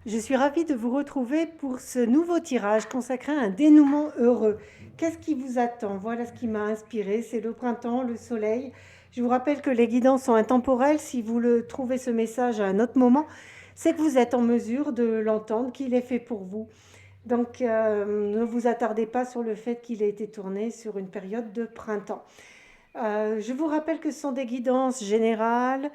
Je suis ravie de vous retrouver pour ce nouveau tirage consacré à un dénouement heureux. Qu'est-ce qui vous attend? Voilà ce qui m'a inspiré, c'est le printemps, le soleil. Je vous rappelle que les guidances sont intemporelles. Si vous le trouvez ce message à un autre moment, c'est que vous êtes en mesure de l'entendre, qu'il est fait pour vous. Donc ne vous attardez pas sur le fait qu'il ait été tourné sur une période de printemps. Je vous rappelle que ce sont des guidances générales,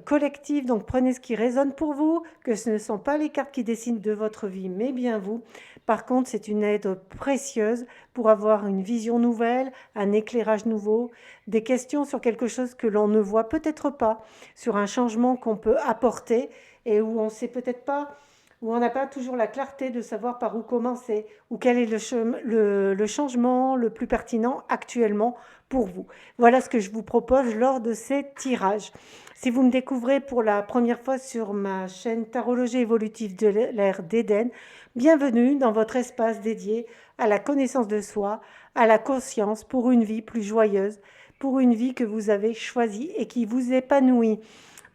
collectives, donc prenez ce qui résonne pour vous, que ce ne sont pas les cartes qui décident de votre vie, mais bien vous. Par contre, c'est une aide précieuse pour avoir une vision nouvelle, un éclairage nouveau, des questions sur quelque chose que l'on ne voit peut-être pas, sur un changement qu'on peut apporter et où on ne sait peut-être pas, où on n'a pas toujours la clarté de savoir par où commencer, ou quel est le changement le plus pertinent actuellement pour vous. Voilà ce que je vous propose lors de ces tirages. Si vous me découvrez pour la première fois sur ma chaîne Tarologie évolutive de l'ère d'Éden, bienvenue dans votre espace dédié à la connaissance de soi, à la conscience pour une vie plus joyeuse, pour une vie que vous avez choisie et qui vous épanouit.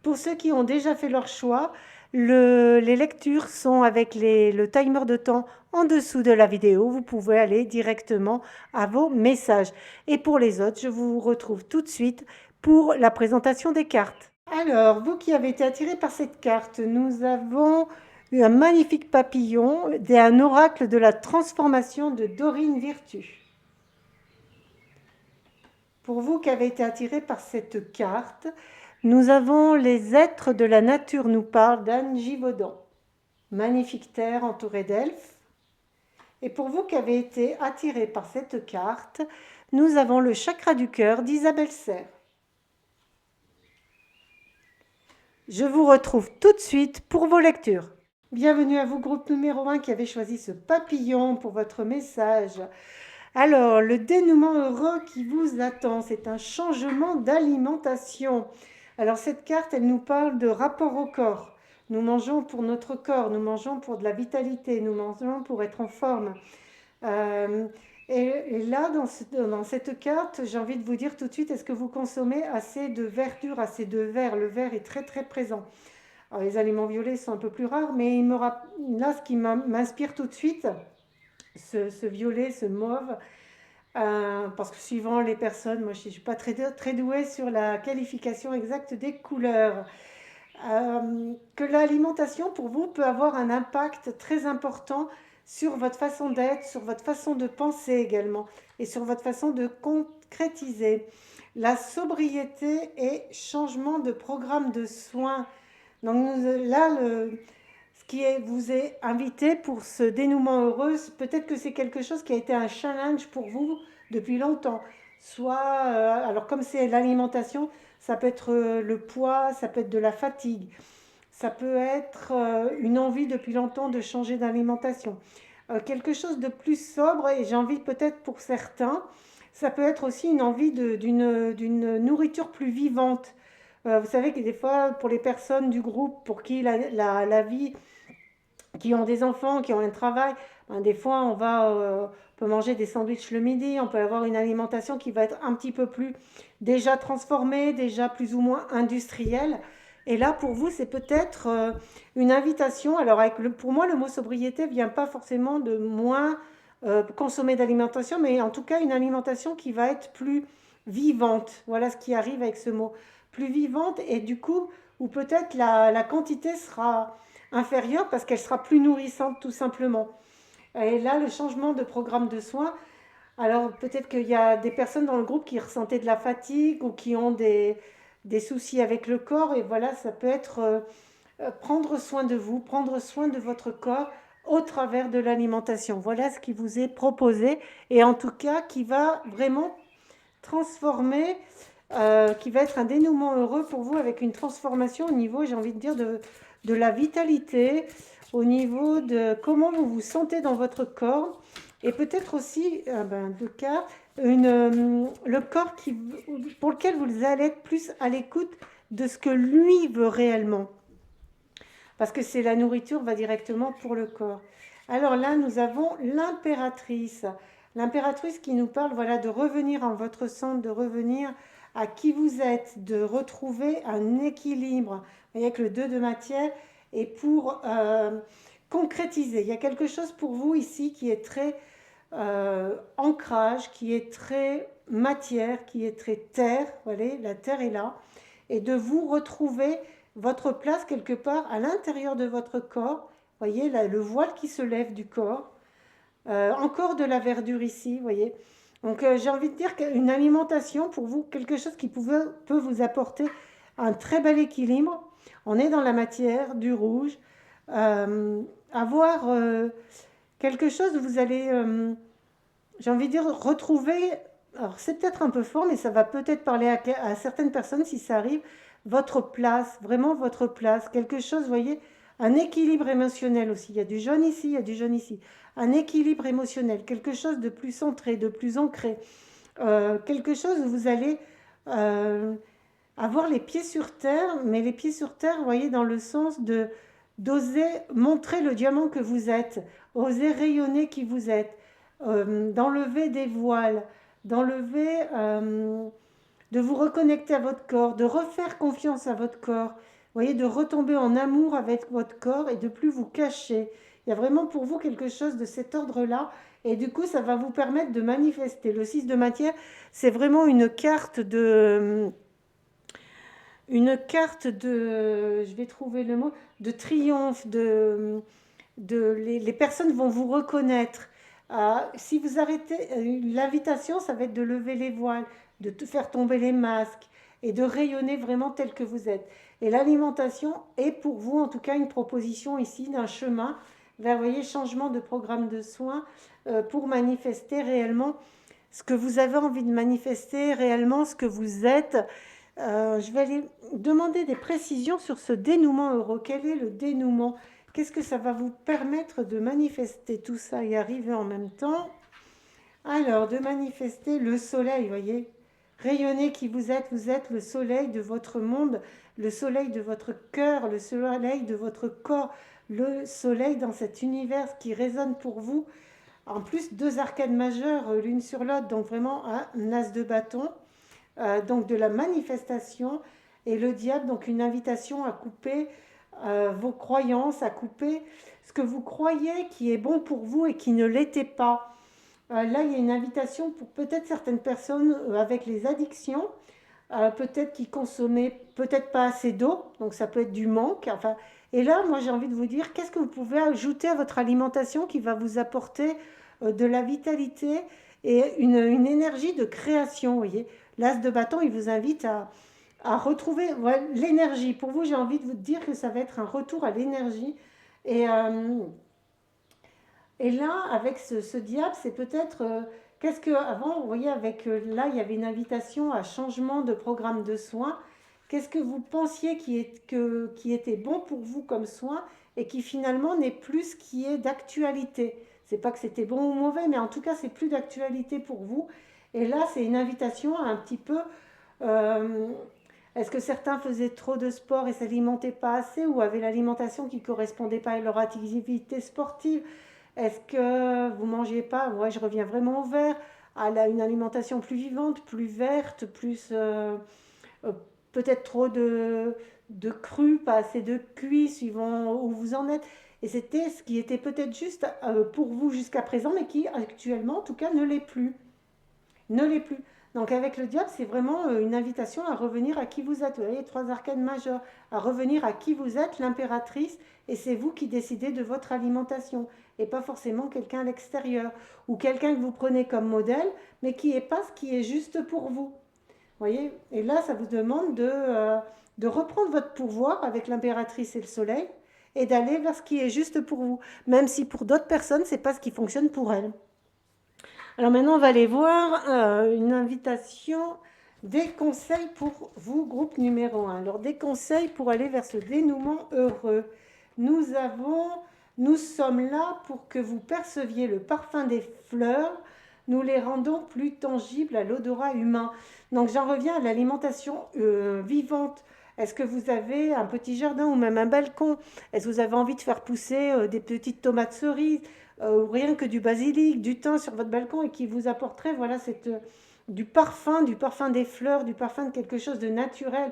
Pour ceux qui ont déjà fait leur choix, les lectures sont avec le timer de temps en dessous de la vidéo. Vous pouvez aller directement à vos messages. Et pour les autres, je vous retrouve tout de suite pour la présentation des cartes. Alors, vous qui avez été attiré par cette carte, nous avons eu un magnifique papillon et un oracle de la transformation de Dorine Virtue. Pour vous qui avez été attiré par cette carte, nous avons les êtres de la nature nous parlent d'Anne Givaudan. Magnifique terre entourée d'elfes. Et pour vous qui avez été attiré par cette carte, nous avons le chakra du cœur d'Isabelle Serre. Je vous retrouve tout de suite pour vos lectures. Bienvenue à vous, groupe numéro 1 qui avez choisi ce papillon pour votre message. Alors, le dénouement heureux qui vous attend, c'est un changement d'alimentation. Alors, cette carte, elle nous parle de rapport au corps. Nous mangeons pour notre corps, nous mangeons pour de la vitalité, nous mangeons pour être en forme. Euh, et là, dans cette carte, j'ai envie de vous dire tout de suite, est-ce que vous consommez assez de verdure, assez de vert? Le vert est très très présent. Alors, les aliments violets sont un peu plus rares, mais là, ce qui m'inspire tout de suite, ce violet, ce mauve, parce que suivant les personnes, moi je ne suis pas très douée sur la qualification exacte des couleurs. Que l'alimentation pour vous peut avoir un impact très important sur votre façon d'être, sur votre façon de penser également, et sur votre façon de concrétiser. La sobriété et changement de programme de soins. Donc là, ce qui vous est invité pour ce dénouement heureux, peut-être que c'est quelque chose qui a été un challenge pour vous depuis longtemps. Soit, alors comme c'est l'alimentation, ça peut être le poids, ça peut être de la fatigue, ça peut être une envie depuis longtemps de changer d'alimentation. Quelque chose de plus sobre, et j'ai envie peut-être pour certains, ça peut être aussi une envie d'une nourriture plus vivante. Vous savez que des fois, pour les personnes du groupe pour qui la vie, qui ont des enfants, qui ont un travail, ben, des fois on peut manger des sandwichs le midi, on peut avoir une alimentation qui va être un petit peu plus déjà transformée, déjà plus ou moins industrielle. Et là, pour vous, c'est peut-être une invitation. Alors, pour moi, le mot sobriété vient pas forcément de moins consommer d'alimentation, mais en tout cas une alimentation qui va être plus vivante. Voilà ce qui arrive avec ce mot. Plus vivante et du coup, où peut-être la quantité sera inférieure parce qu'elle sera plus nourrissante tout simplement. Et là, le changement de programme de soins, alors peut-être qu'il y a des personnes dans le groupe qui ressentaient de la fatigue ou qui ont des soucis avec le corps. Et voilà, ça peut être prendre soin de vous, prendre soin de votre corps au travers de l'alimentation. Voilà ce qui vous est proposé et en tout cas qui va vraiment transformer, qui va être un dénouement heureux pour vous avec une transformation au niveau, j'ai envie de dire, de la vitalité, au niveau de comment vous vous sentez dans votre corps et peut-être aussi, de cas, le corps pour lequel vous allez être plus à l'écoute de ce que lui veut réellement. Parce que c'est la nourriture va directement pour le corps. Alors là, nous avons l'impératrice. L'impératrice qui nous parle, voilà, de revenir en votre centre, de revenir à qui vous êtes, de retrouver un équilibre. Vous voyez, avec le 2 de matière, et pour concrétiser. Il y a quelque chose pour vous ici qui est très ancrage, qui est très matière, qui est très terre. Vous voyez, la terre est là. Et de vous retrouver votre place quelque part à l'intérieur de votre corps. Vous voyez, là, le voile qui se lève du corps. Encore de la verdure ici, vous voyez. Donc j'ai envie de dire qu'une alimentation pour vous, quelque chose qui peut vous apporter un très bel équilibre. On est dans la matière, du rouge. Euh, avoir quelque chose où vous allez, j'ai envie de dire, retrouver, alors c'est peut-être un peu fort, mais ça va peut-être parler à certaines personnes si ça arrive, votre place, vraiment votre place, quelque chose, vous voyez, un équilibre émotionnel aussi. Il y a du jaune ici, il y a du jaune ici. Un équilibre émotionnel, quelque chose de plus centré, de plus ancré. Quelque chose où vous allez avoir les pieds sur terre, mais les pieds sur terre, vous voyez, dans le sens de d'oser montrer le diamant que vous êtes, oser rayonner qui vous êtes, d'enlever des voiles, d'enlever, de vous reconnecter à votre corps, de refaire confiance à votre corps, vous voyez, de retomber en amour avec votre corps et de plus vous cacher. Il y a vraiment pour vous quelque chose de cet ordre-là, et du coup, ça va vous permettre de manifester. Le 6 de matière, c'est vraiment une carte de, je vais trouver le mot, de triomphe, les personnes vont vous reconnaître. Si vous arrêtez, l'invitation, ça va être de lever les voiles, de faire tomber les masques et de rayonner vraiment tel que vous êtes. Et l'alimentation est pour vous, en tout cas, une proposition ici d'un chemin vers, vous voyez, changement de programme de soins pour manifester réellement ce que vous avez envie de manifester, réellement ce que vous êtes. Je vais aller demander des précisions sur ce dénouement heureux. Quel est le dénouement? Qu'est-ce que ça va vous permettre de manifester tout ça et arriver en même temps? Alors, de manifester le soleil, vous voyez, rayonnez qui vous êtes le soleil de votre monde, le soleil de votre cœur, le soleil de votre corps, le soleil dans cet univers qui résonne pour vous. En plus, deux arcades majeures l'une sur l'autre, donc vraiment un as de bâton. Donc de la manifestation, et le diable, donc une invitation à couper vos croyances, à couper ce que vous croyez qui est bon pour vous et qui ne l'était pas. Là, il y a une invitation pour peut-être certaines personnes avec les addictions, peut-être qui consommaient peut-être pas assez d'eau, donc ça peut être du manque. Enfin, et là, moi, j'ai envie de vous dire, qu'est-ce que vous pouvez ajouter à votre alimentation qui va vous apporter de la vitalité et une énergie de création, vous voyez. L'as de bâton, il vous invite à retrouver l'énergie. Pour vous, j'ai envie de vous dire que ça va être un retour à l'énergie. Et, et là, avec ce diable, c'est peut-être... qu'est-ce que, avant, vous voyez, avec là, il y avait une invitation à changement de programme de soins. Qu'est-ce que vous pensiez qui était bon pour vous comme soin et qui finalement n'est plus ce qui est d'actualité? C'est pas que c'était bon ou mauvais, mais en tout cas, c'est plus d'actualité pour vous. Et là, c'est une invitation à un petit peu... euh, est-ce que certains faisaient trop de sport et s'alimentaient pas assez ou avaient l'alimentation qui ne correspondait pas à leur activité sportive? Est-ce que vous ne mangez pas? Ouais, je reviens vraiment au vert, une alimentation plus vivante, plus verte, plus euh, peut-être trop de cru, pas assez de cuit, suivant où vous en êtes. Et c'était ce qui était peut-être juste pour vous jusqu'à présent, mais qui actuellement, en tout cas, ne l'est plus. Ne l'est plus. Donc avec le diable, c'est vraiment une invitation à revenir à qui vous êtes. Vous voyez, trois arcanes majeures, à revenir à qui vous êtes, l'impératrice, et c'est vous qui décidez de votre alimentation, et pas forcément quelqu'un à l'extérieur, ou quelqu'un que vous prenez comme modèle, mais qui n'est pas ce qui est juste pour vous. Voyez. Et là, ça vous demande de reprendre votre pouvoir avec l'impératrice et le soleil, et d'aller vers ce qui est juste pour vous, même si pour d'autres personnes, ce n'est pas ce qui fonctionne pour elles. Alors maintenant, on va aller voir une invitation, des conseils pour vous, groupe numéro 1. Alors des conseils pour aller vers ce dénouement heureux. Nous sommes là pour que vous perceviez le parfum des fleurs. Nous les rendons plus tangibles à l'odorat humain. Donc j'en reviens à l'alimentation vivante. Est-ce que vous avez un petit jardin ou même un balcon? Est-ce que vous avez envie de faire pousser des petites tomates cerises? Ou rien que du basilic, du thym sur votre balcon et qui vous apporterait voilà, du parfum des fleurs, du parfum de quelque chose de naturel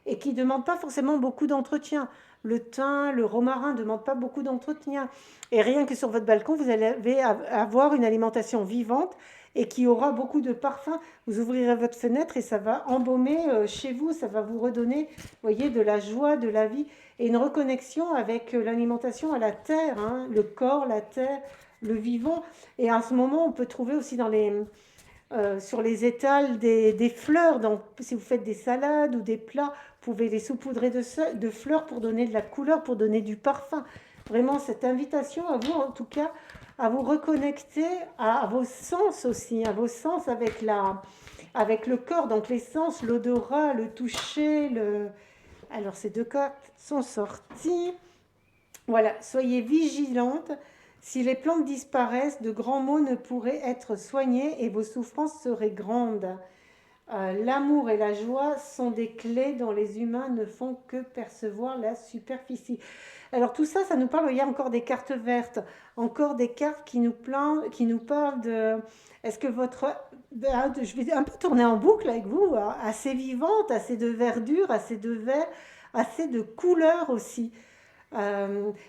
et qui ne demande pas forcément beaucoup d'entretien. Le thym, le romarin ne demandent pas beaucoup d'entretien. Et rien que sur votre balcon, vous allez avoir une alimentation vivante et qui aura beaucoup de parfums. Vous ouvrirez votre fenêtre et ça va embaumer chez vous, ça va vous redonner, vous voyez, de la joie, de la vie et une reconnexion avec l'alimentation à la terre, hein, le corps, la terre, le vivant. Et à ce moment, on peut trouver aussi sur les étals des fleurs. Donc, si vous faites des salades ou des plats, vous pouvez les saupoudrer de fleurs pour donner de la couleur, pour donner du parfum. Vraiment, cette invitation à vous, en tout cas, à vous reconnecter à vos sens aussi, à vos sens avec le corps, donc les sens, l'odorat, le toucher. Alors, ces deux cartes sont sorties. Voilà, soyez vigilante. Si les plantes disparaissent, de grands maux ne pourraient être soignés et vos souffrances seraient grandes. L'amour et la joie sont des clés dont les humains ne font que percevoir la superficie. Alors tout ça, ça nous parle, il y a encore des cartes vertes, encore des cartes qui nous parlent de... Est-ce que je vais un peu tourner en boucle avec vous, assez vivante, assez de verdure, assez de vert, assez de couleurs aussi.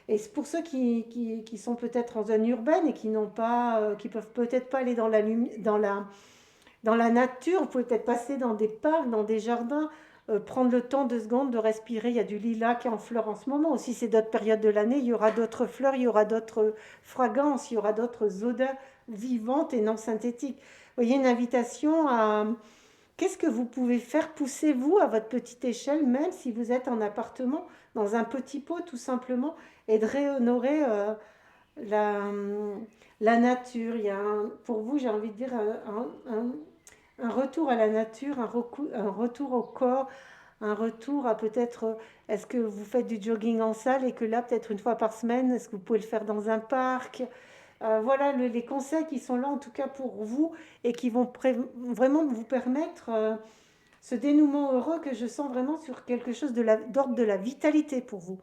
Et c'est pour ceux qui sont peut-être en zone urbaine et qui peuvent peut-être pas aller dans la nature, vous pouvez peut-être passer dans des parcs, dans des jardins, prendre le temps 2 secondes de respirer. Il y a du lilas qui est en fleurs en ce moment. Aussi, c'est d'autres périodes de l'année. Il y aura d'autres fleurs, il y aura d'autres fragrances, il y aura d'autres odeurs vivantes et non synthétiques. Vous voyez, une invitation à... Qu'est-ce que vous pouvez faire pousser, vous, à votre petite échelle, même si vous êtes en appartement, dans un petit pot, tout simplement, et de réhonorer la, la nature. Il y a pour vous, j'ai envie de dire, un retour à la nature, un retour au corps, un retour à peut-être, est-ce que vous faites du jogging en salle et que là, peut-être une fois par semaine, est-ce que vous pouvez le faire dans un parc? Voilà les conseils qui sont là en tout cas pour vous et qui vont vraiment vous permettre ce dénouement heureux que je sens vraiment sur quelque chose d'ordre de la vitalité pour vous.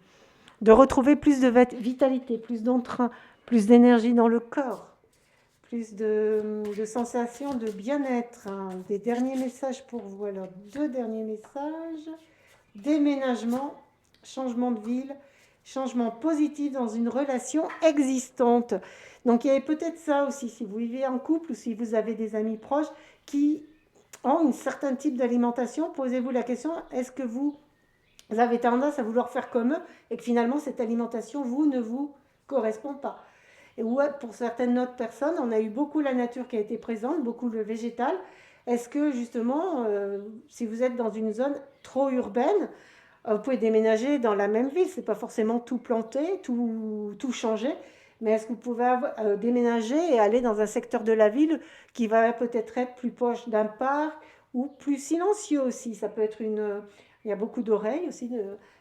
De retrouver plus de vitalité, plus d'entrain, plus d'énergie dans le corps, plus de sensations de bien-être, hein. Des derniers messages pour vous. Alors, 2 derniers messages. Déménagement, changement de ville, changement positif dans une relation existante. Donc, il y avait peut-être ça aussi, si vous vivez en couple ou si vous avez des amis proches qui ont un certain type d'alimentation, posez-vous la question, est-ce que vous avez tendance à vouloir faire comme eux et que finalement cette alimentation, ne vous correspond pas? Et ouais, pour certaines autres personnes, on a eu beaucoup la nature qui a été présente, beaucoup le végétal. Est-ce que justement, si vous êtes dans une zone trop urbaine, vous pouvez déménager dans la même ville, c'est pas forcément tout planter, tout changer, mais est-ce que vous pouvez déménager et aller dans un secteur de la ville qui va peut-être être plus proche d'un parc ou plus silencieux aussi? Ça peut être il y a beaucoup d'oreilles aussi.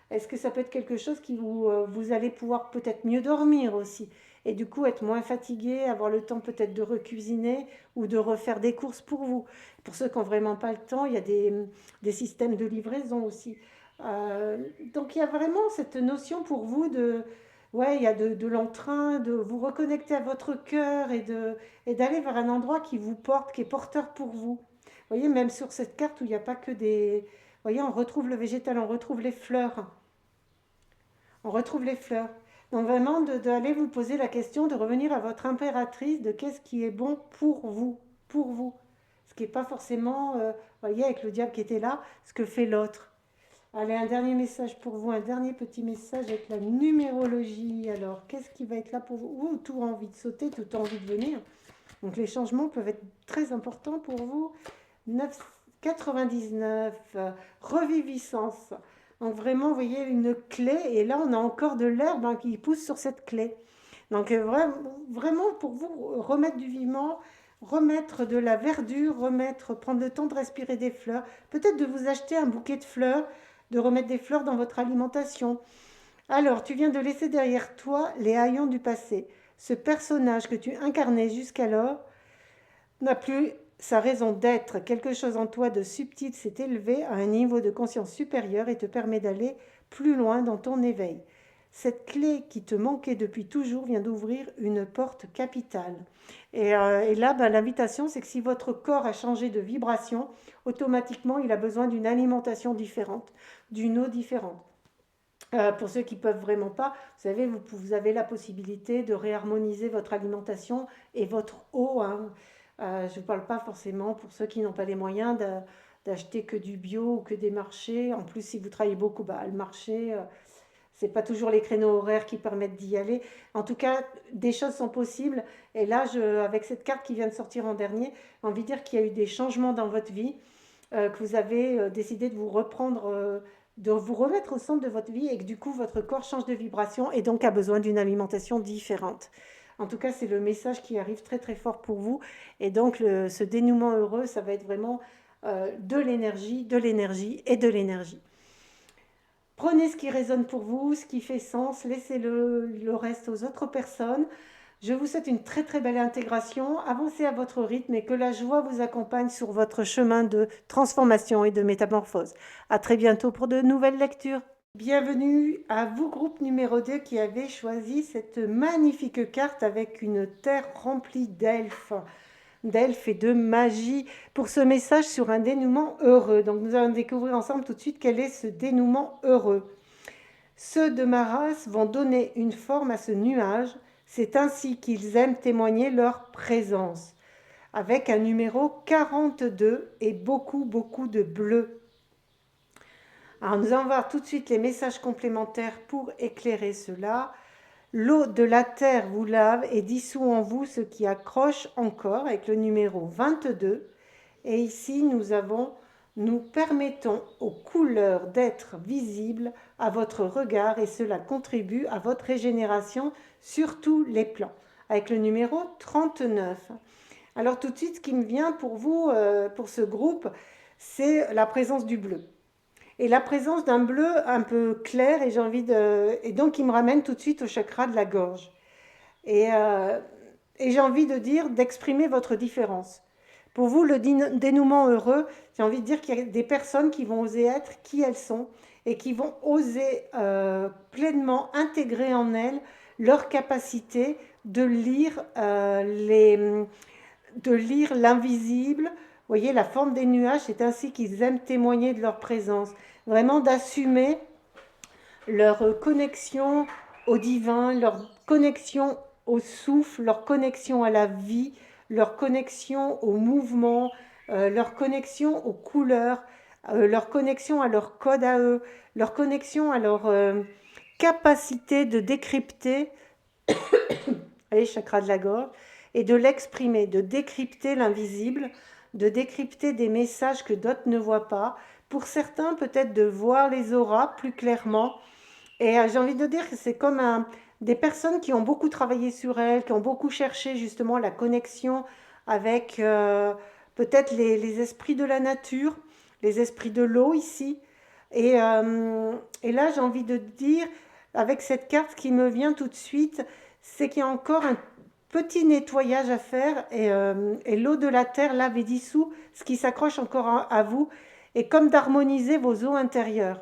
Est-ce que ça peut être quelque chose qui vous allez pouvoir peut-être mieux dormir aussi? Et du coup être moins fatigué, avoir le temps peut-être de recuisiner ou de refaire des courses pour vous. Pour ceux qui n'ont vraiment pas le temps, il y a des systèmes de livraison aussi. Donc il y a vraiment cette notion pour vous ouais, il y a de l'entrain, de vous reconnecter à votre cœur et d'aller vers un endroit qui vous porte, qui est porteur pour vous. Vous voyez, même sur cette carte où il n'y a pas que des... Vous voyez, on retrouve le végétal, on retrouve les fleurs. On retrouve les fleurs. Donc vraiment, d'aller vous poser la question, de revenir à votre impératrice, de qu'est-ce qui est bon pour vous, pour vous. Ce qui n'est pas forcément, vous voyez, avec le diable qui était là, ce que fait l'autre. Allez, un dernier message pour vous, un dernier petit message avec la numérologie. Alors, qu'est-ce qui va être là pour vous? Tout a envie de sauter, tout a envie de venir. Donc, les changements peuvent être très importants pour vous. 99, reviviscence. Donc, vraiment, vous voyez une clé, et là, on a encore de l'herbe qui pousse sur cette clé. Donc, vraiment, pour vous, remettre du vivant, remettre de la verdure, prendre le temps de respirer des fleurs, peut-être de vous acheter un bouquet de fleurs, de remettre des fleurs dans votre alimentation. Alors, tu viens de laisser derrière toi les haillons du passé. Ce personnage que tu incarnais jusqu'alors n'a plus sa raison d'être. Quelque chose en toi de subtil s'est élevé à un niveau de conscience supérieur et te permet d'aller plus loin dans ton éveil. Cette clé qui te manquait depuis toujours vient d'ouvrir une porte capitale. Et là, l'invitation, c'est que si votre corps a changé de vibration, automatiquement, il a besoin d'une alimentation différente, d'une eau différente. Pour ceux qui peuvent vraiment pas, vous savez, vous avez la possibilité de réharmoniser votre alimentation et votre eau, hein. Je ne parle pas forcément pour ceux qui n'ont pas les moyens d'acheter que du bio ou que des marchés. En plus, si vous travaillez beaucoup, bah, le marché, c'est pas toujours les créneaux horaires qui permettent d'y aller. En tout cas, des choses sont possibles. Et là, avec cette carte qui vient de sortir en dernier, j'ai envie de dire qu'il y a eu des changements dans votre vie, que vous avez décidé de vous reprendre, de vous remettre au centre de votre vie et que du coup, votre corps change de vibration et donc a besoin d'une alimentation différente. En tout cas, c'est le message qui arrive très très fort pour vous. Et donc, ce dénouement heureux, ça va être vraiment de l'énergie, de l'énergie et de l'énergie. Prenez ce qui résonne pour vous, ce qui fait sens, laissez le reste aux autres personnes. Je vous souhaite une très très belle intégration. Avancez à votre rythme et que la joie vous accompagne sur votre chemin de transformation et de métamorphose. À très bientôt pour de nouvelles lectures. Bienvenue à vous, groupe numéro 2 qui avez choisi cette magnifique carte avec une terre remplie d'elfes et de magie pour ce message sur un dénouement heureux. Donc nous allons découvrir ensemble tout de suite quel est ce dénouement heureux. Ceux de ma race vont donner une forme à ce nuage. C'est ainsi qu'ils aiment témoigner leur présence. Avec un numéro 42 et beaucoup, beaucoup de bleu. Alors nous allons voir tout de suite les messages complémentaires pour éclairer cela. L'eau de la terre vous lave et dissout en vous ce qui accroche encore avec le numéro 22. Et ici, nous permettons aux couleurs d'être visibles à votre regard et cela contribue à votre régénération sur tous les plans. Avec le numéro 39. Alors tout de suite, ce qui me vient pour vous, pour ce groupe, c'est la présence du bleu. Et la présence d'un bleu un peu clair, et donc il me ramène tout de suite au chakra de la gorge. Et, euh, et j'ai envie de dire d'exprimer votre différence. Pour vous, le dénouement heureux, j'ai envie de dire qu'il y a des personnes qui vont oser être qui elles sont et qui vont oser pleinement intégrer en elles leur capacité de lire de lire l'invisible. Vous voyez, la forme des nuages, c'est ainsi qu'ils aiment témoigner de leur présence. Vraiment d'assumer leur connexion au divin, leur connexion au souffle, leur connexion à la vie, leur connexion au mouvement, leur connexion aux couleurs, leur connexion à leur code à eux, leur connexion à leur capacité de décrypter, allez, chakra de la gorge, et de l'exprimer, de décrypter l'invisible, de décrypter des messages que d'autres ne voient pas. Pour certains, peut-être de voir les auras plus clairement. Et j'ai envie de dire que c'est comme des personnes qui ont beaucoup travaillé sur elles, qui ont beaucoup cherché justement la connexion avec peut-être les esprits de la nature, les esprits de l'eau ici. Et là, j'ai envie de dire, avec cette carte qui me vient tout de suite, c'est qu'il y a encore un petit nettoyage à faire et l'eau de la terre lave et dissout ce qui s'accroche encore à vous et comme d'harmoniser vos eaux intérieures.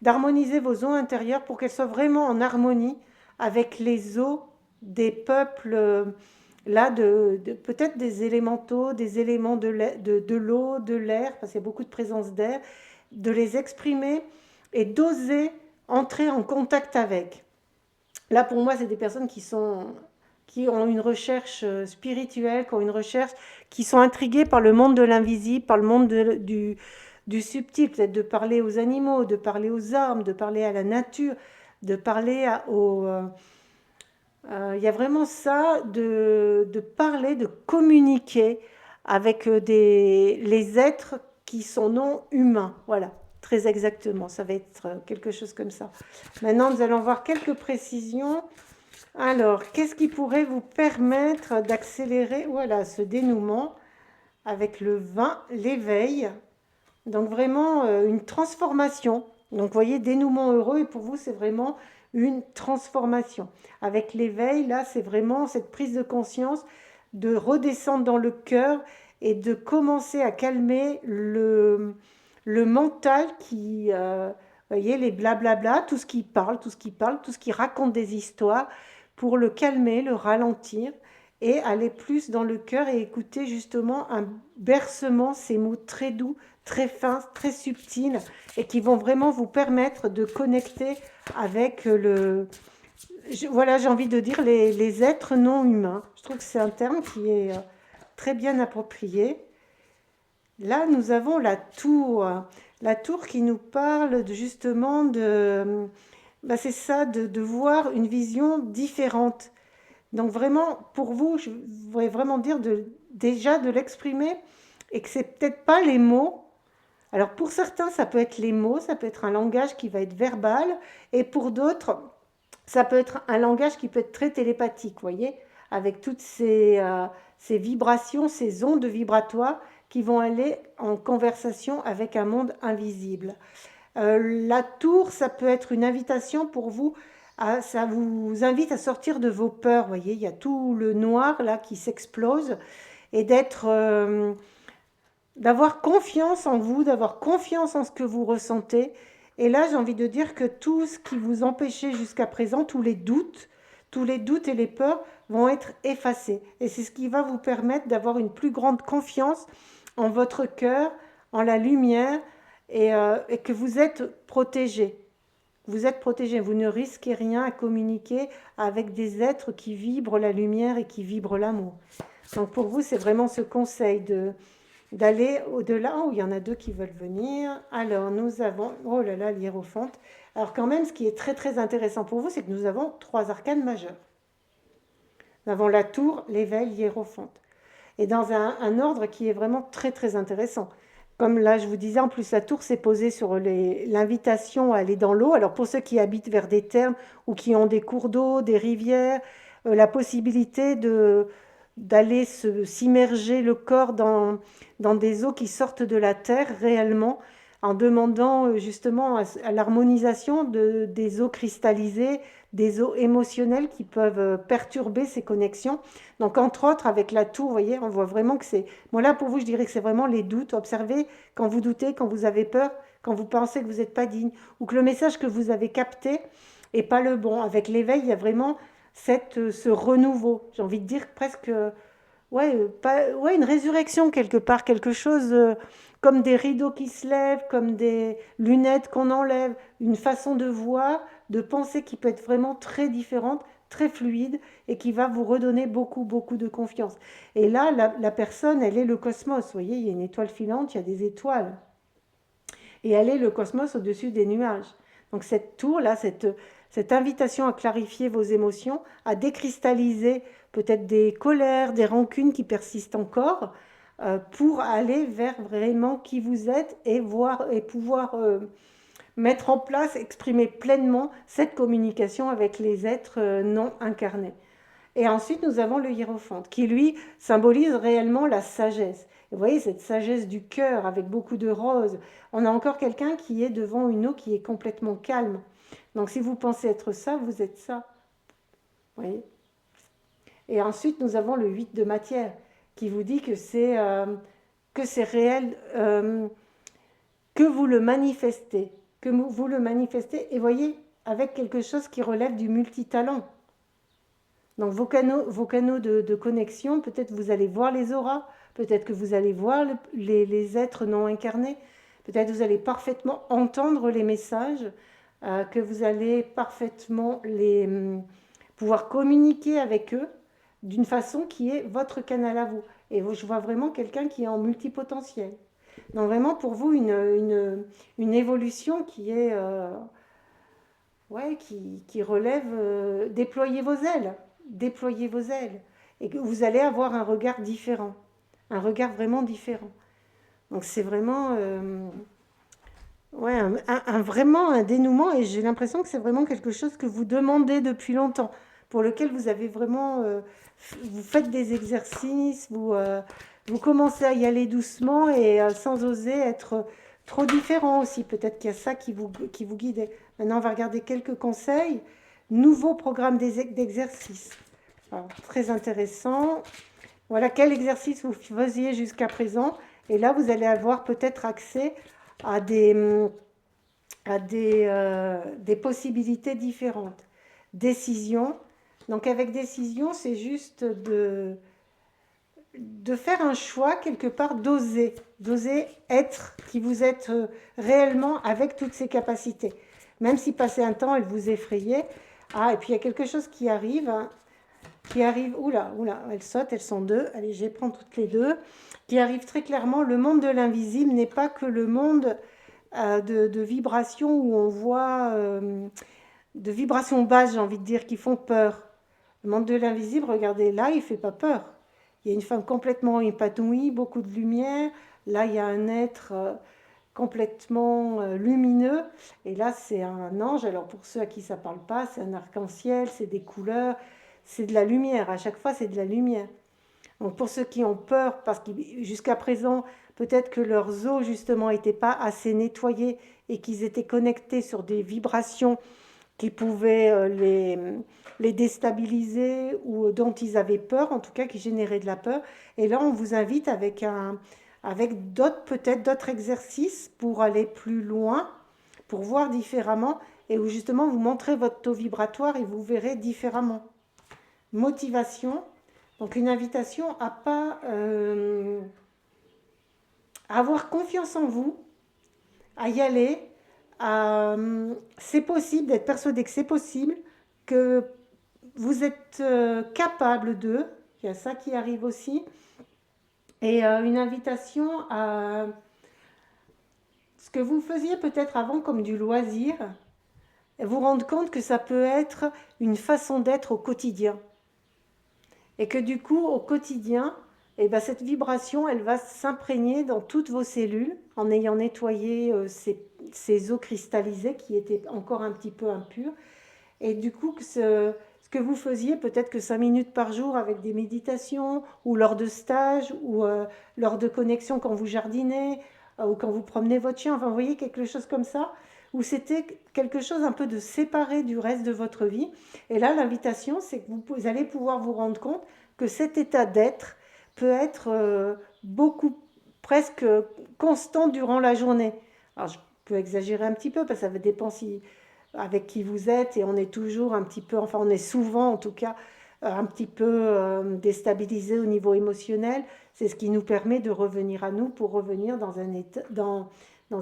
D'harmoniser vos eaux intérieures pour qu'elles soient vraiment en harmonie avec les eaux des peuples, là, peut-être des élémentaux, des éléments de l'eau, de l'air, parce qu'il y a beaucoup de présence d'air, de les exprimer et d'oser entrer en contact avec. Là, pour moi, c'est des personnes qui ont une recherche spirituelle, qui ont une recherche, qui sont intriguées par le monde de l'invisible, par le monde du subtil, peut-être de parler aux animaux, de parler aux arbres, de parler à la nature, de parler il y a vraiment ça, de parler, de communiquer avec les êtres qui sont non humains. Voilà, très exactement, ça va être quelque chose comme ça. Maintenant, nous allons voir quelques précisions. Alors, qu'est-ce qui pourrait vous permettre d'accélérer, voilà, ce dénouement avec le 20, l'éveil. Donc vraiment une transformation. Donc vous voyez, dénouement heureux, et pour vous, c'est vraiment une transformation. Avec l'éveil, là, c'est vraiment cette prise de conscience de redescendre dans le cœur et de commencer à calmer le mental qui, vous voyez, les blablabla, tout ce qui parle, tout ce qui raconte des histoires, pour le calmer, le ralentir et aller plus dans le cœur et écouter justement un bercement, ces mots très doux, très fins, très subtils et qui vont vraiment vous permettre de connecter avec voilà, j'ai envie de dire les êtres non humains. Je trouve que c'est un terme qui est très bien approprié. Là, nous avons la tour. La tour qui nous parle justement de... bah, c'est ça, de voir une vision différente. Donc vraiment, pour vous, je voudrais vraiment dire déjà de l'exprimer et que c'est peut-être pas les mots. Alors pour certains, ça peut être les mots, ça peut être un langage qui va être verbal, et pour d'autres, ça peut être un langage qui peut être très télépathique, vous voyez, avec toutes ces vibrations, ces ondes vibratoires qui vont aller en conversation avec un monde invisible. La tour, ça peut être une invitation pour vous, ça vous invite à sortir de vos peurs, vous voyez, il y a tout le noir là qui s'explose, et d'avoir confiance en vous, d'avoir confiance en ce que vous ressentez. Et là, j'ai envie de dire que tout ce qui vous empêchait jusqu'à présent, tous les doutes et les peurs vont être effacés. Et c'est ce qui va vous permettre d'avoir une plus grande confiance en votre cœur, en la lumière, et que vous êtes protégé. Vous êtes protégé, vous ne risquez rien à communiquer avec des êtres qui vibrent la lumière et qui vibrent l'amour. Donc pour vous, c'est vraiment ce conseil d'aller au-delà. Oh, il y en a deux qui veulent venir. Alors, nous avons... Oh là là, l'hiérophante. Alors quand même, ce qui est très très intéressant pour vous, c'est que nous avons 3 arcanes majeures. Nous avons la tour, l'éveil, l'hiérophante. Et dans un ordre qui est vraiment très très intéressant. Comme là, je vous disais, en plus, la tour s'est posée sur l'invitation à aller dans l'eau. Alors, pour ceux qui habitent vers des thermes ou qui ont des cours d'eau, des rivières, la possibilité d'aller s'immerger le corps dans des eaux qui sortent de la terre réellement, en demandant justement à l'harmonisation des eaux cristallisées, des eaux émotionnelles qui peuvent perturber ces connexions. Donc, entre autres, avec la tour, vous voyez, on voit vraiment que c'est... Bon, là, pour vous, je dirais que c'est vraiment les doutes. Observez quand vous doutez, quand vous avez peur, quand vous pensez que vous n'êtes pas digne, ou que le message que vous avez capté n'est pas le bon. Avec l'éveil, il y a vraiment ce renouveau. J'ai envie de dire presque... Ouais, ouais, une résurrection quelque part, quelque chose comme des rideaux qui se lèvent, comme des lunettes qu'on enlève, une façon de voir, de penser qui peut être vraiment très différente, très fluide et qui va vous redonner beaucoup, beaucoup de confiance. Et là, la personne, elle est le cosmos. Vous voyez, il y a une étoile filante, il y a des étoiles. Et elle est le cosmos au-dessus des nuages. Donc cette tour-là, cette invitation à clarifier vos émotions, à décristalliser peut-être des colères, des rancunes qui persistent encore, pour aller vers vraiment qui vous êtes et voir et pouvoir mettre en place, exprimer pleinement cette communication avec les êtres non incarnés. Et ensuite, nous avons le hiérophante, qui lui symbolise réellement la sagesse. Et vous voyez, cette sagesse du cœur avec beaucoup de roses. On a encore quelqu'un qui est devant une eau qui est complètement calme. Donc si vous pensez être ça, vous êtes ça. Vous voyez. Et ensuite, nous avons le 8 de matière, qui vous dit que c'est réel, que vous le manifestez. Que vous le manifestez, et voyez, avec quelque chose qui relève du multitalent. Donc vos canaux de connexion, peut-être vous allez voir les auras, peut-être que vous allez voir les êtres non incarnés, peut-être vous allez parfaitement entendre les messages, que vous allez parfaitement pouvoir communiquer avec eux d'une façon qui est votre canal à vous. Et je vois vraiment quelqu'un qui est en multipotentiel. Donc vraiment pour vous une évolution qui est... ouais, qui relève déployez vos ailes, déployez vos ailes, et que vous allez avoir un regard différent, un regard vraiment différent. Donc c'est vraiment, ouais, vraiment un dénouement, et j'ai l'impression que c'est vraiment quelque chose que vous demandez depuis longtemps, pour lequel vous avez vraiment, vous faites des exercices, vous commencez à y aller doucement et sans oser être trop différent aussi. Peut-être qu'il y a ça qui vous guide. Maintenant, on va regarder quelques conseils. Nouveau programme d'exercice. Alors, très intéressant. Voilà quel exercice vous faisiez jusqu'à présent. Et là, vous allez avoir peut-être accès à des possibilités différentes. Décision, Donc avec décision, c'est juste de faire un choix quelque part, d'oser être qui vous êtes réellement avec toutes ces capacités. Même si passé un temps, elle vous effrayait. Ah, et puis il y a quelque chose qui arrive, hein, oula, oula, elles sautent, elles sont deux, allez, je les prends toutes les deux, qui arrive très clairement, le monde de l'invisible n'est pas que le monde de vibrations où on voit, de vibrations basses, j'ai envie de dire, qui font peur. Le monde de l'invisible, regardez, là, il ne fait pas peur. Il y a une femme complètement épanouie, beaucoup de lumière. Là, il y a un être complètement lumineux. Et là, c'est un ange. Alors, pour ceux à qui ça ne parle pas, c'est un arc-en-ciel, c'est des couleurs, c'est de la lumière. À chaque fois, c'est de la lumière. Donc, pour ceux qui ont peur, parce que jusqu'à présent, peut-être que leurs os, justement, n'étaient pas assez nettoyés et qu'ils étaient connectés sur des vibrations qui pouvaient les déstabiliser ou dont ils avaient peur, en tout cas qui généraient de la peur. Et là, on vous invite avec d'autres, peut-être d'autres exercices pour aller plus loin, pour voir différemment et où justement vous montrez votre taux vibratoire et vous verrez différemment. Motivation, donc une invitation à pas à avoir confiance en vous, à y aller. C'est possible d'être persuadé que c'est possible, que vous êtes capable de, il y a ça qui arrive aussi, et une invitation à ce que vous faisiez peut-être avant comme du loisir, et vous rendre compte que ça peut être une façon d'être au quotidien. Et que du coup, au quotidien, eh ben, cette vibration, elle va s'imprégner dans toutes vos cellules en ayant nettoyé ces eaux cristallisées qui étaient encore un petit peu impures. Et du coup, ce que vous faisiez, peut-être que 5 minutes par jour avec des méditations, ou lors de stages, ou lors de connexions quand vous jardinez, ou quand vous promenez votre chien, enfin vous voyez quelque chose comme ça, où c'était quelque chose un peu de séparé du reste de votre vie. Et là, l'invitation, c'est que vous allez pouvoir vous rendre compte que cet état d'être peut être beaucoup, presque constant durant la journée. Alors, je peux exagérer un petit peu, parce que ça dépend si, avec qui vous êtes, et on est toujours un petit peu, enfin on est souvent en tout cas, un petit peu déstabilisé au niveau émotionnel. C'est ce qui nous permet de revenir à nous pour revenir dans un état, dans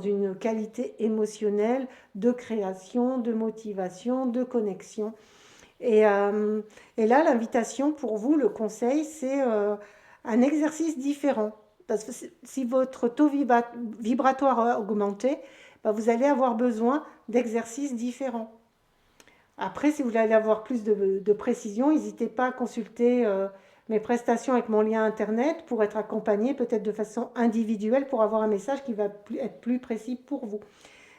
une qualité émotionnelle de création, de motivation, de connexion. Et, euh, et là, l'invitation pour vous, le conseil, c'est un exercice différent. Parce que si votre taux vibratoire a augmenté, bah, vous allez avoir besoin d'exercices différents. Après, si vous voulez avoir plus de précision, n'hésitez pas à consulter mes prestations avec mon lien internet pour être accompagné peut-être de façon individuelle pour avoir un message qui va être plus précis pour vous.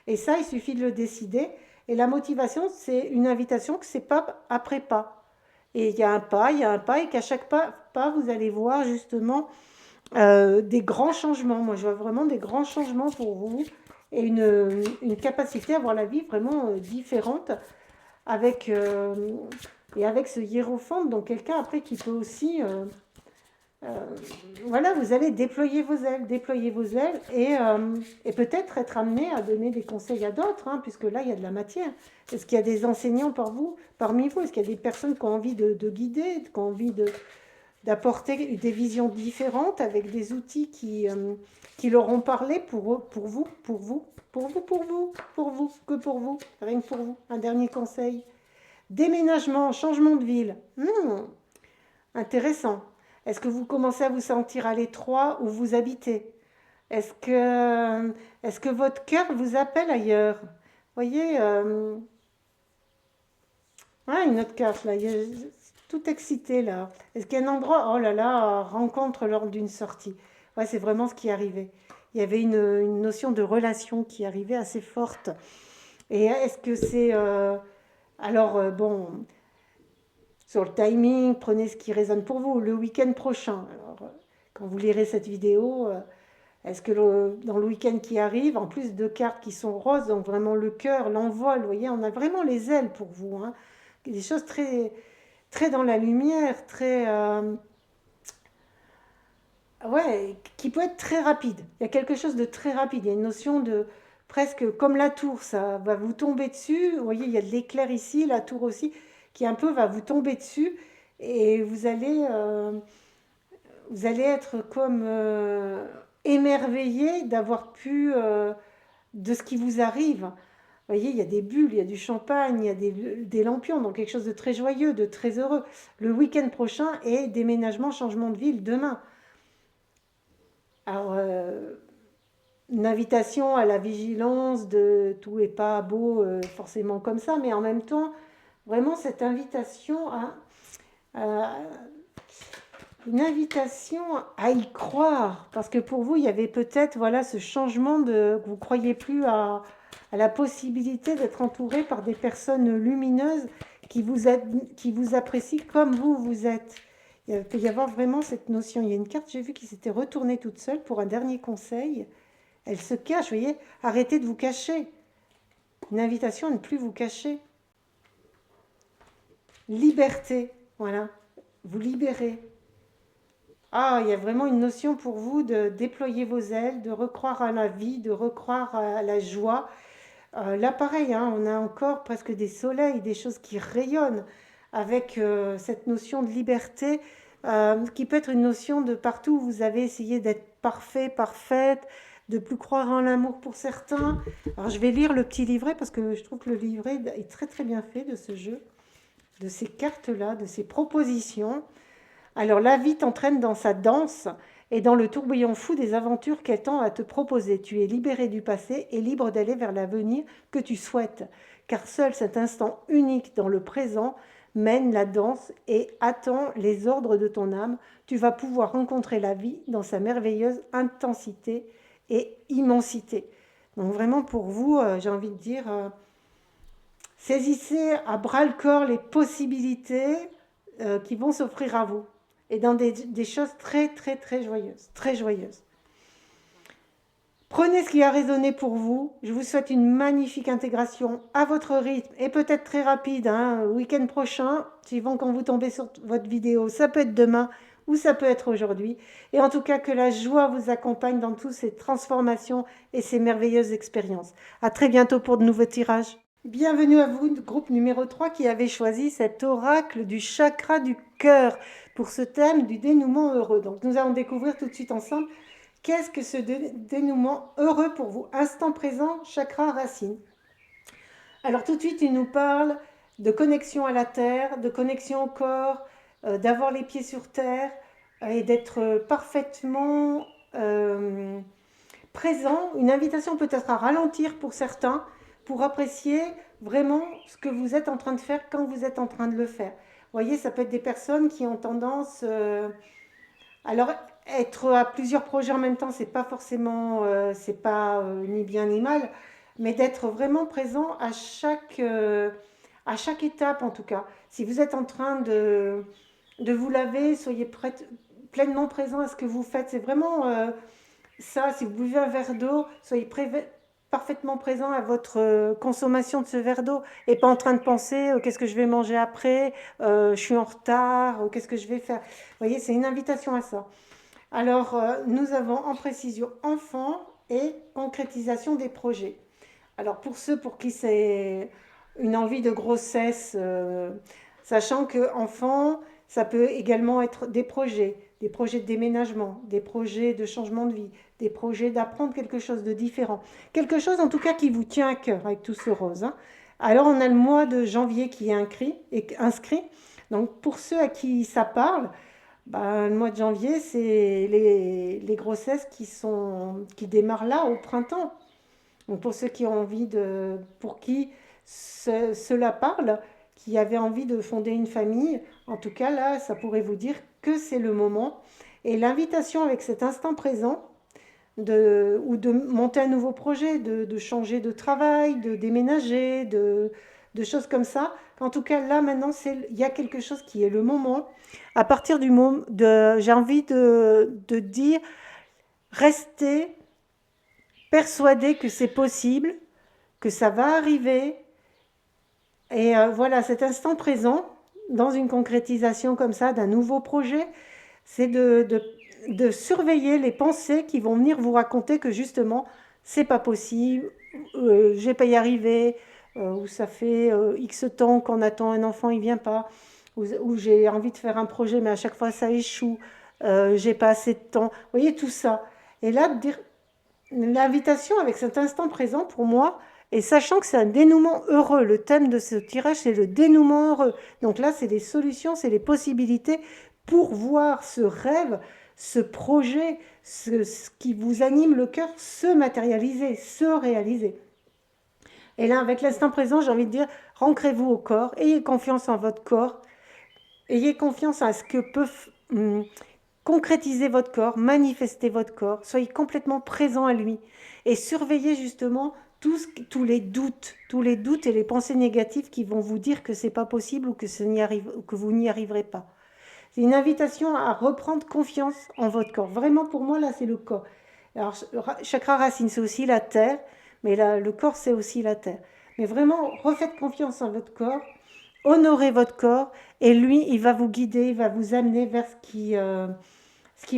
Et ça, il suffit de le décider. Et la motivation, c'est une invitation que c'est pas après pas. Et il y a un pas, il y a un pas, et qu'à chaque pas, vous allez voir justement des grands changements. Moi, je vois vraiment des grands changements pour vous et une capacité à voir la vie vraiment différente avec, et avec ce hiérophante, donc quelqu'un après qui peut aussi euh, voilà, vous allez déployer vos ailes et peut-être être amené à donner des conseils à d'autres, hein, puisque là, il y a de la matière. Est-ce qu'il y a des enseignants parmi vous? Est-ce qu'il y a des personnes qui ont envie de guider, qui ont envie d'apporter des visions différentes avec des outils qui leur ont parlé pour vous, que pour vous, rien que pour vous. Un dernier conseil. Déménagement, changement de ville. Intéressant. Est-ce que vous commencez à vous sentir à l'étroit où vous habitez? Est-ce que votre cœur vous appelle ailleurs? Voyez, une autre carte là, tout excité là. Est-ce qu'il y a un endroit, oh là là, rencontre lors d'une sortie? Ouais, c'est vraiment ce qui arrivait. Il y avait une notion de relation qui arrivait assez forte. Et est-ce que c'est... alors, bon, sur le timing, prenez ce qui résonne pour vous. Le week-end prochain, alors, quand vous lirez cette vidéo, est-ce que dans le week-end qui arrive, en plus de cartes qui sont roses, donc vraiment le cœur, l'envol, vous voyez, on a vraiment les ailes pour vous, hein. Des choses très, très dans la lumière, très... ouais, qui peut être très rapide. Il y a quelque chose de très rapide. Il y a une notion de presque comme la tour, ça va vous tomber dessus. Vous voyez, il y a de l'éclair ici, la tour aussi. qui un peu va vous tomber dessus et vous allez être comme émerveillé d'avoir de ce qui vous arrive. Vous voyez, il y a des bulles, il y a du champagne, il y a des lampions, donc quelque chose de très joyeux, de très heureux. Le week-end prochain est déménagement, changement de ville demain. Alors, une invitation à la vigilance de tout est pas beau forcément comme ça, mais en même temps, vraiment cette invitation à- une invitation à y croire, parce que pour vous, il y avait peut-être voilà ce changement de que vous croyez plus à la possibilité d'être entouré par des personnes lumineuses qui vous apprécient comme vous êtes. Il peut y avoir vraiment cette notion. Il y a une carte, j'ai vu, qui s'était retournée toute seule pour un dernier conseil. Elle se cache, vous voyez, arrêtez de vous cacher. Une invitation à ne plus vous cacher. Liberté, voilà, vous libérez. Ah, il y a vraiment une notion pour vous de déployer vos ailes, de recroire à la vie, de recroire à la joie. Là, pareil, hein, on a encore presque des soleils, des choses qui rayonnent avec cette notion de liberté qui peut être une notion de partout où vous avez essayé d'être parfait, parfaite, de plus croire en l'amour pour certains. Alors, je vais lire le petit livret parce que je trouve que le livret est très très bien fait de ce jeu, de ces cartes-là, de ces propositions. Alors la vie t'entraîne dans sa danse et dans le tourbillon fou des aventures qu'elle tend à te proposer. Tu es libéré du passé et libre d'aller vers l'avenir que tu souhaites, car seul cet instant unique dans le présent mène la danse et attend les ordres de ton âme. Tu vas pouvoir rencontrer la vie dans sa merveilleuse intensité et immensité. Donc vraiment pour vous, j'ai envie de dire, saisissez à bras le corps les possibilités qui vont s'offrir à vous et dans des choses très très très joyeuses, très joyeuses. Prenez ce qui a résonné pour vous. Je vous souhaite une magnifique intégration à votre rythme et peut-être très rapide, hein, week-end prochain, suivant quand vous tombez sur votre vidéo. Ça peut être demain ou ça peut être aujourd'hui. Et en tout cas, que la joie vous accompagne dans toutes ces transformations et ces merveilleuses expériences. À très bientôt pour de nouveaux tirages. Bienvenue à vous, groupe numéro 3 qui avait choisi cet oracle du chakra du cœur pour ce thème du dénouement heureux. Donc nous allons découvrir tout de suite ensemble qu'est-ce que ce dénouement heureux pour vous. Instant présent, chakra racine. Alors tout de suite, il nous parle de connexion à la terre, de connexion au corps, d'avoir les pieds sur terre et d'être parfaitement présent. Une invitation peut-être à ralentir pour certains, pour apprécier vraiment ce que vous êtes en train de faire quand vous êtes en train de le faire. Vous voyez, ça peut être des personnes qui ont tendance... alors, être à plusieurs projets en même temps, c'est pas forcément, c'est pas ni bien ni mal, mais d'être vraiment présent à chaque étape en tout cas. Si vous êtes en train de vous laver, soyez pleinement présent à ce que vous faites. C'est vraiment ça, si vous buvez un verre d'eau, soyez parfaitement présent à votre consommation de ce verre d'eau et pas en train de penser qu'est-ce que je vais manger après, je suis en retard, qu'est-ce que je vais faire. Vous voyez, c'est une invitation à ça. Alors, nous avons en précision enfant et concrétisation des projets. Alors, pour ceux pour qui c'est une envie de grossesse, sachant que enfant, ça peut également être des projets de déménagement, des projets de changement de vie, des projets d'apprendre quelque chose de différent. Quelque chose en tout cas qui vous tient à cœur avec tout ce rose, hein. Alors, on a le mois de janvier qui est inscrit. Donc, pour ceux à qui ça parle, ben, le mois de janvier, c'est les grossesses qui démarrent là, au printemps. Donc pour ceux qui ont envie pour qui cela parle, qui avaient envie de fonder une famille, en tout cas là, ça pourrait vous dire que c'est le moment. Et l'invitation avec cet instant présent, ou de monter un nouveau projet, de changer de travail, de déménager, de choses comme ça. En tout cas, là, maintenant, il y a quelque chose qui est le moment. À partir du moment, j'ai envie de dire, restez persuadé que c'est possible, que ça va arriver. Et voilà, cet instant présent, dans une concrétisation comme ça, d'un nouveau projet, c'est de surveiller les pensées qui vont venir vous raconter que justement, c'est pas possible, je vais pas y arriver, où ça fait X temps qu'on attend un enfant, il vient pas, où j'ai envie de faire un projet, mais à chaque fois ça échoue, j'ai pas assez de temps. Vous voyez tout ça. Et là, l'invitation avec cet instant présent pour moi, et sachant que c'est un dénouement heureux, le thème de ce tirage, c'est le dénouement heureux. Donc là, c'est les solutions, c'est les possibilités pour voir ce rêve, ce projet, ce qui vous anime le cœur se matérialiser, se réaliser. Et là, avec l'instant présent, j'ai envie de dire, ancrez-vous au corps, ayez confiance en votre corps, ayez confiance à ce que peut concrétiser votre corps, manifester votre corps, soyez complètement présent à lui et surveillez justement tous les doutes et les pensées négatives qui vont vous dire que c'est pas possible ou que vous n'y arriverez pas. C'est une invitation à reprendre confiance en votre corps. Vraiment, pour moi, là, c'est le corps. Alors, chakra racine, c'est aussi la terre, mais là, le corps, c'est aussi la terre. Mais vraiment, refaites confiance en votre corps, honorez votre corps, et lui, il va vous guider, il va vous amener vers ce qui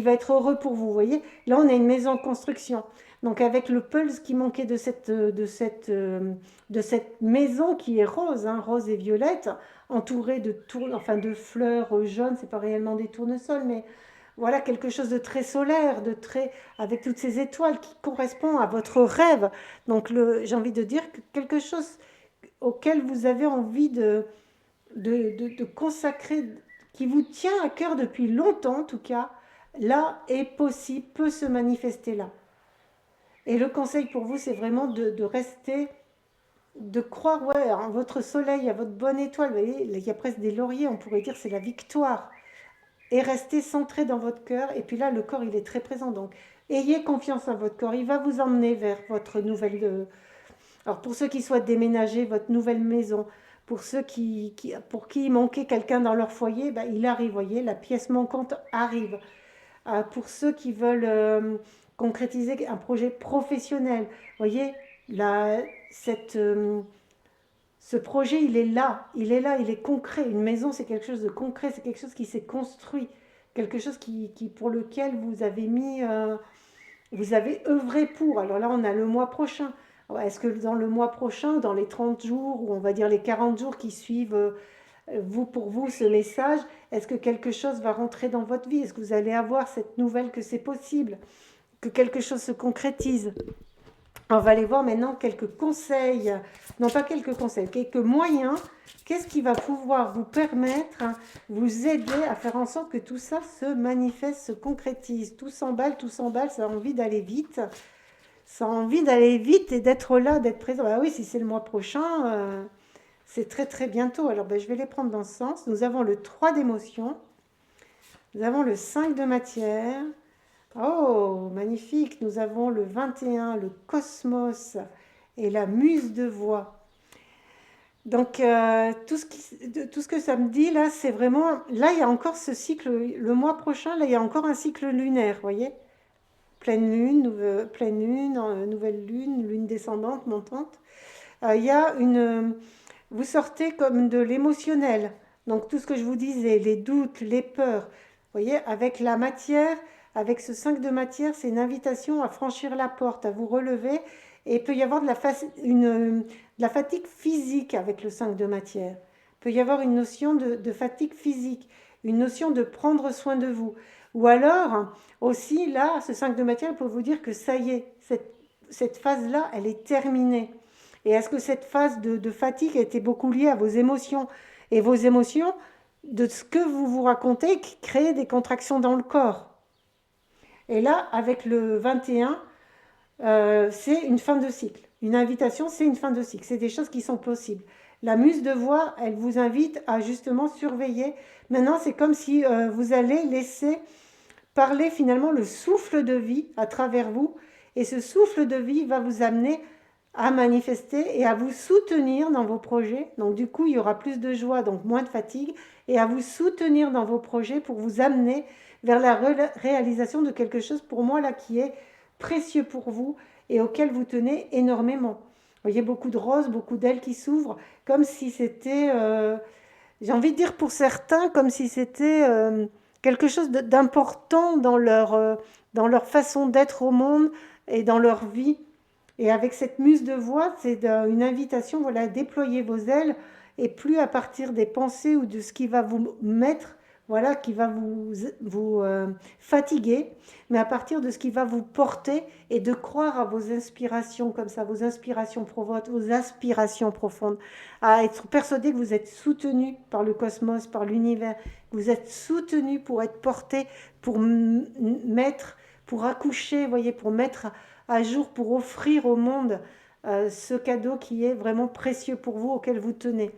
va être heureux pour vous. Vous voyez, là, on a une maison en construction. Donc, avec le pulse qui manquait de cette maison qui est rose, hein, rose et violette, entourée de fleurs jaunes, c'est pas réellement des tournesols, mais voilà quelque chose de très solaire, avec toutes ces étoiles qui correspond à votre rêve. Donc, j'ai envie de dire que quelque chose auquel vous avez envie de consacrer, qui vous tient à cœur depuis longtemps en tout cas, là est possible, peut se manifester là. Et le conseil pour vous, c'est vraiment de rester, de croire ouais, en votre soleil, à votre bonne étoile. Vous voyez, il y a presque des lauriers, on pourrait dire c'est la victoire. Et restez centré dans votre cœur. Et puis là, le corps, il est très présent. Donc, ayez confiance en votre corps. Il va vous emmener vers votre nouvelle. Alors, pour ceux qui souhaitent déménager, votre nouvelle maison. Pour ceux pour qui il manquait quelqu'un dans leur foyer, ben, il arrive, voyez, la pièce manquante arrive. Pour ceux qui veulent concrétiser un projet professionnel. Vous voyez, là, ce projet, il est concret. Une maison, c'est quelque chose de concret, c'est quelque chose qui s'est construit, quelque chose pour lequel vous avez œuvré pour. Alors là, on a le mois prochain. Est-ce que dans le mois prochain, dans les 30 jours, ou on va dire les 40 jours qui suivent pour vous, ce message, est-ce que quelque chose va rentrer dans votre vie? Est-ce que vous allez avoir cette nouvelle que c'est possible, que quelque chose se concrétise? On va aller voir maintenant quelques conseils, non pas quelques conseils, quelques moyens. Qu'est-ce qui va pouvoir vous permettre, vous aider à faire en sorte que tout ça se manifeste, se concrétise? Tout s'emballe, ça a envie d'aller vite. Ça a envie d'aller vite et d'être là, d'être présent. Ah oui, si c'est le mois prochain, c'est très très bientôt. Alors je vais les prendre dans ce sens. Nous avons le 3 d'émotion. Nous avons le 5 de matière. Oh, magnifique. Nous avons le 21, le cosmos et la muse de voix. Donc, tout ce que ça me dit, là, c'est vraiment... Là, il y a encore ce cycle, le mois prochain, là, il y a encore un cycle lunaire, vous voyez? Pleine lune, nouvelle lune, lune descendante, montante. Il y a vous sortez comme de l'émotionnel. Donc, tout ce que je vous disais, les doutes, les peurs. Vous voyez, avec la matière, avec ce 5 de matière, c'est une invitation à franchir la porte, à vous relever. Et il peut y avoir de la fatigue physique avec le 5 de matière. Il peut y avoir une notion de fatigue physique, une notion de prendre soin de vous. Ou alors, aussi, là, ce 5 de matière peut vous dire que ça y est, cette phase-là, elle est terminée. Et est-ce que cette phase de fatigue a été beaucoup liée à vos émotions? Et vos émotions, de ce que vous vous racontez, qui créent des contractions dans le corps. Et là, avec le 21, c'est une fin de cycle. Une invitation, c'est une fin de cycle. C'est des choses qui sont possibles. La muse de voix, elle vous invite à justement surveiller. Maintenant, c'est comme si vous allez laisser parler finalement le souffle de vie à travers vous. Et ce souffle de vie va vous amener à manifester et à vous soutenir dans vos projets. Donc du coup, il y aura plus de joie, donc moins de fatigue, et à vous soutenir dans vos projets pour vous amener vers la réalisation de quelque chose pour moi là qui est précieux pour vous et auquel vous tenez énormément. Vous voyez beaucoup de roses, beaucoup d'ailes qui s'ouvrent, comme si c'était, j'ai envie de dire pour certains, comme si c'était quelque chose d'important dans leur façon d'être au monde et dans leur vie. Et avec cette muse de voix, c'est une invitation, voilà, à déployer vos ailes et plus à partir des pensées ou de ce qui va vous mettre, voilà, qui va vous fatiguer, mais à partir de ce qui va vous porter et de croire à vos inspirations comme ça, vos inspirations profondes, vos aspirations profondes, à être persuadé que vous êtes soutenu par le cosmos, par l'univers, vous êtes soutenu pour être porté, pour mettre, pour accoucher, vous voyez, pour mettre à jour, pour offrir au monde ce cadeau qui est vraiment précieux pour vous, auquel vous tenez.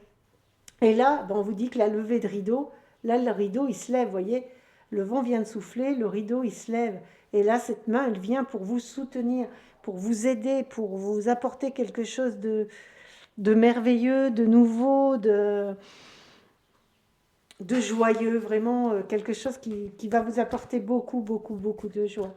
Et là, ben, on vous dit que la levée de rideau, là, le rideau, il se lève, vous voyez. Le vent vient de souffler, le rideau, il se lève. Et là, cette main, elle vient pour vous soutenir, pour vous aider, pour vous apporter quelque chose de merveilleux, de nouveau, de joyeux, vraiment quelque chose qui va vous apporter beaucoup, beaucoup, beaucoup de joie.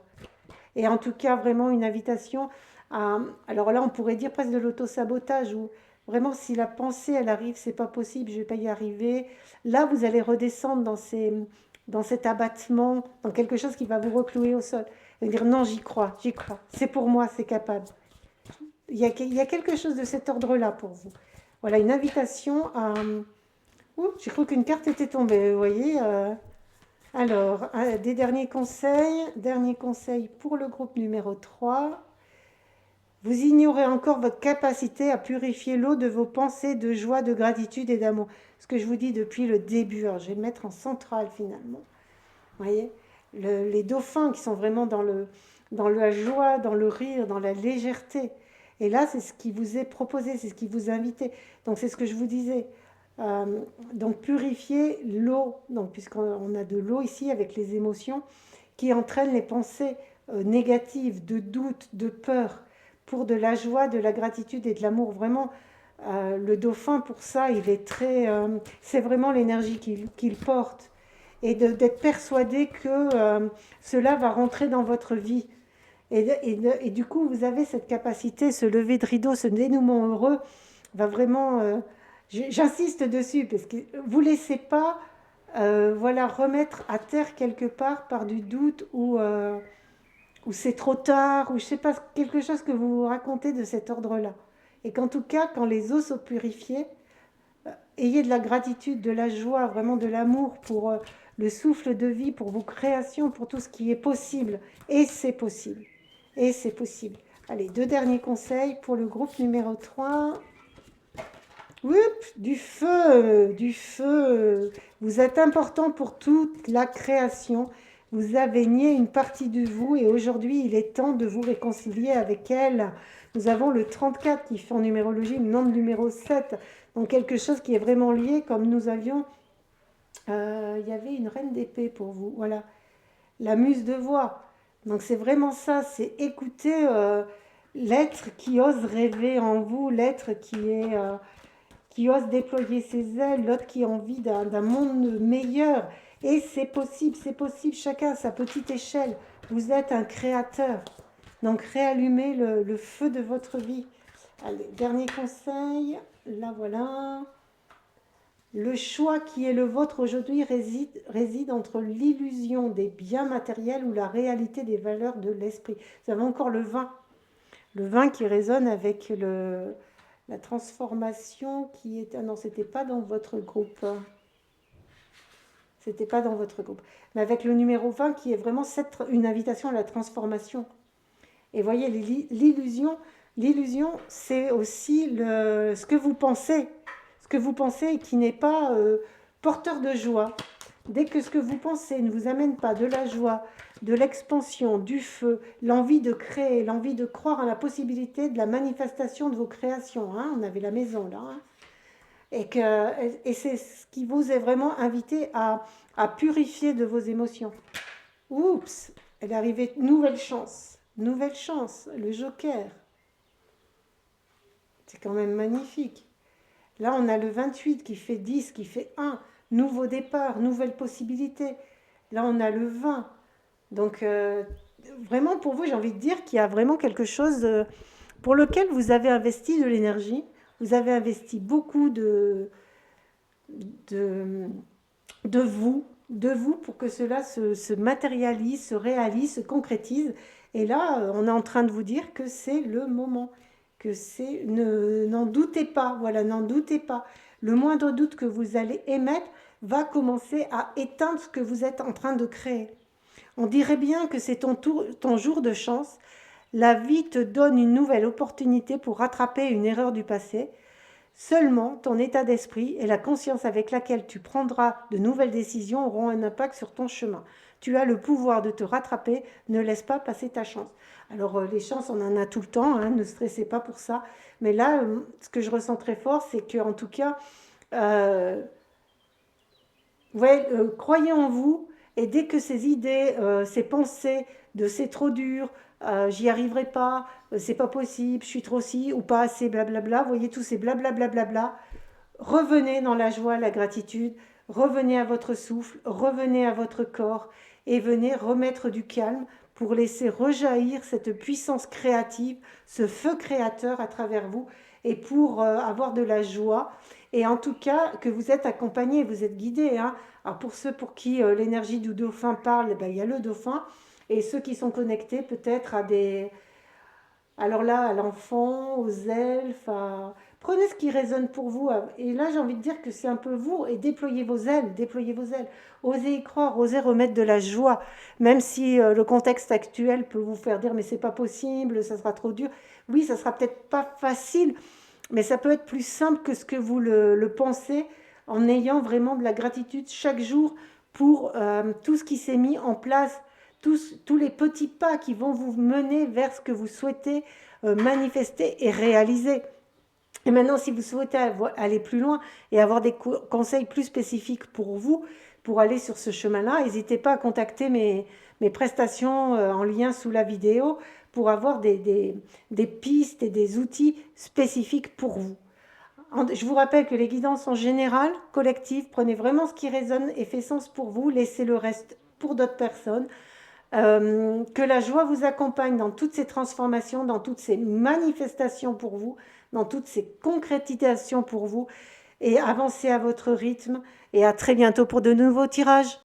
Et en tout cas, vraiment une invitation à... Alors là, on pourrait dire presque de l'auto-sabotage, où vraiment, si la pensée, elle arrive, c'est pas possible, je vais pas y arriver. Là, vous allez redescendre dans cet abattement, dans quelque chose qui va vous reclouer au sol. Et dire non, j'y crois. C'est pour moi, c'est capable. Il y a quelque chose de cet ordre-là pour vous. Voilà, une invitation à... Ouh, j'ai cru qu'une carte était tombée, vous voyez. Alors, des derniers conseils pour le groupe numéro 3. Vous ignorez encore votre capacité à purifier l'eau de vos pensées de joie, de gratitude et d'amour. Ce que je vous dis depuis le début, alors je vais le mettre en centrale finalement. Vous voyez, les dauphins qui sont vraiment dans la joie, dans le rire, dans la légèreté. Et là, c'est ce qui vous est proposé, c'est ce qui vous invite. Donc, c'est ce que je vous disais. Donc, purifier l'eau, donc, puisqu'on a de l'eau ici avec les émotions qui entraînent les pensées négatives, de doute, de peur, pour de la joie, de la gratitude et de l'amour. Vraiment, le dauphin, pour ça, il est très... c'est vraiment l'énergie qu'il porte. Et d'être persuadé que cela va rentrer dans votre vie. Et du coup, vous avez cette capacité, ce lever de rideau, ce dénouement heureux, va vraiment... j'insiste dessus, parce que vous ne laissez pas voilà, remettre à terre quelque part par du doute ou c'est trop tard, ou je ne sais pas, quelque chose que vous vous racontez de cet ordre-là. Et qu'en tout cas, quand les eaux sont purifiées, ayez de la gratitude, de la joie, vraiment de l'amour pour le souffle de vie, pour vos créations, pour tout ce qui est possible. Et c'est possible. Et c'est possible. Allez, 2 derniers conseils pour le groupe numéro 3. Oups, du feu, du feu. Vous êtes important pour toute la création. Vous avez nié une partie de vous et aujourd'hui, il est temps de vous réconcilier avec elle. Nous avons le 34 qui fait en numérologie le nombre numéro 7. Donc quelque chose qui est vraiment lié, comme nous avions... il y avait une reine d'épée pour vous, voilà. La muse de voix. Donc c'est vraiment ça, c'est écouter l'être qui ose rêver en vous, l'être qui ose déployer ses ailes, l'autre qui a envie d'un monde meilleur. Et c'est possible, chacun à sa petite échelle. Vous êtes un créateur. Donc réallumez le feu de votre vie. Allez, dernier conseil, là voilà. Le choix qui est le vôtre aujourd'hui réside entre l'illusion des biens matériels ou la réalité des valeurs de l'esprit. Vous avez encore le vin qui résonne avec la transformation qui est... Ah non, c'était pas dans votre groupe. C'était pas dans votre groupe. Mais avec le numéro 20 qui est vraiment une invitation à la transformation. Et voyez, l'illusion, c'est aussi ce que vous pensez. Ce que vous pensez et qui n'est pas porteur de joie. Dès que ce que vous pensez ne vous amène pas de la joie, de l'expansion, du feu, l'envie de créer, l'envie de croire à la possibilité de la manifestation de vos créations. Hein, on avait la maison là. Hein, et c'est ce qui vous est vraiment invité à purifier de vos émotions. Oups, elle est arrivée, nouvelle chance, le joker. C'est quand même magnifique. Là, on a le 28 qui fait 10, qui fait 1. Nouveau départ, nouvelle possibilité. Là, on a le 20. Donc, vraiment, pour vous, j'ai envie de dire qu'il y a vraiment quelque chose pour lequel vous avez investi de l'énergie. Vous avez investi beaucoup de vous, de vous pour que cela se matérialise, se réalise, se concrétise. Et là, on est en train de vous dire que c'est le moment, que c'est, n'en doutez pas, voilà, n'en doutez pas. Le moindre doute que vous allez émettre va commencer à éteindre ce que vous êtes en train de créer. On dirait bien que c'est ton jour de chance. La vie te donne une nouvelle opportunité pour rattraper une erreur du passé. Seulement, ton état d'esprit et la conscience avec laquelle tu prendras de nouvelles décisions auront un impact sur ton chemin. Tu as le pouvoir de te rattraper, ne laisse pas passer ta chance. Alors, les chances, on en a tout le temps, hein, ne stressez pas pour ça. Mais là, ce que je ressens très fort, c'est que, en tout cas, euh, ouais, croyez en vous, et dès que ces idées, ces pensées de c'est trop dur, j'y arriverai pas, c'est pas possible, je suis trop si ou pas assez, blablabla, vous voyez tous ces blablabla, revenez dans la joie, la gratitude, revenez à votre souffle, revenez à votre corps et venez remettre du calme pour laisser rejaillir cette puissance créative, ce feu créateur à travers vous et pour avoir de la joie. Et en tout cas, que vous êtes accompagné, vous êtes guidé. Hein. Alors pour ceux pour qui l'énergie du dauphin parle, eh ben, il y a le dauphin. Et ceux qui sont connectés peut-être à des, alors là, à l'enfant, aux elfes, prenez ce qui résonne pour vous. Et là, j'ai envie de dire que c'est un peu vous, et déployez vos ailes, déployez vos ailes. Osez y croire, osez remettre de la joie, même si le contexte actuel peut vous faire dire mais c'est pas possible, ça sera trop dur. Oui, ça sera peut-être pas facile, mais ça peut être plus simple que ce que vous le pensez, en ayant vraiment de la gratitude chaque jour pour tout ce qui s'est mis en place, tous les petits pas qui vont vous mener vers ce que vous souhaitez manifester et réaliser. Et maintenant, si vous souhaitez aller plus loin et avoir des conseils plus spécifiques pour vous, pour aller sur ce chemin-là, n'hésitez pas à contacter mes prestations en lien sous la vidéo pour avoir des pistes et des outils spécifiques pour vous. Je vous rappelle que les guidances en général, collectives, prenez vraiment ce qui résonne et fait sens pour vous, laissez le reste pour d'autres personnes. Que la joie vous accompagne dans toutes ces transformations, dans toutes ces manifestations pour vous, dans toutes ces concrétisations pour vous, et avancez à votre rythme. Et à très bientôt pour de nouveaux tirages.